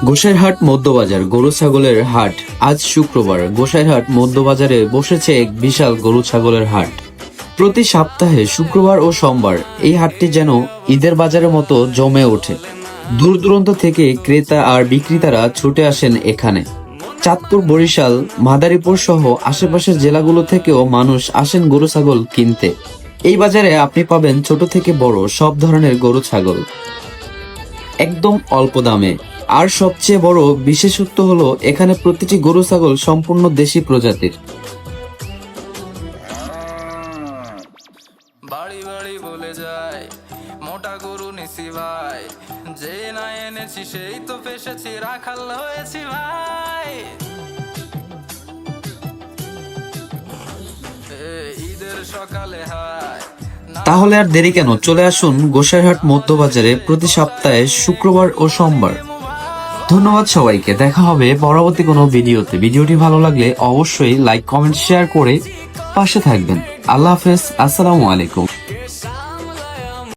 গোসাইরহাট মধ্যবাজার গরু ছাগলের হাট। আজ শুক্রবার গোসাইরহাট মধ্যবাজারে বসেছে এক বিশাল গরু ছাগলের হাট। প্রতি সপ্তাহে শুক্রবার ও সোমবার এই হাটটি যেন ঈদের বাজারের মতো জমে ওঠে। দূর দূরান্ত থেকে ক্রেতা আর বিক্রেতারা ছুটে আসেন এখানে। চাঁদপুর, বরিশাল, মাদারীপুর সহ আশেপাশের জেলাগুলো থেকেও মানুষ আসেন গরু ছাগল কিনতে। এই বাজারে আপনি পাবেন ছোট থেকে বড় সব ধরনের গরু ছাগল একদম অল্প দামে। আর সবচেয়ে বড় বিশেষত্ব হলো এখানে প্রতিটি গরু ছাগল সম্পূর্ণ দেশি প্রজাতির। বাড়ি বাড়ি বলে যায় মোটা গরু নিছি ভাই, যে না এনেছি সেই তো ফেসেছি, রাখাল হয়েছি ভাই। ঈদের সকালে হায় তাহলে আর দেরি কেন, চলে আসুন গোসাইরহাট মধ্যবাজারে প্রতি সপ্তাহে শুক্রবার ও সোমবার। ধন্যবাদ সবাইকে, দেখা হবে পরবর্তী কোনো ভিডিওতে। ভিডিওটি ভালো লাগলে অবশ্যই লাইক, কমেন্ট, শেয়ার করে পাশে থাকবেন। আল্লাহ হাফেজ, আসসালামু আলাইকুম।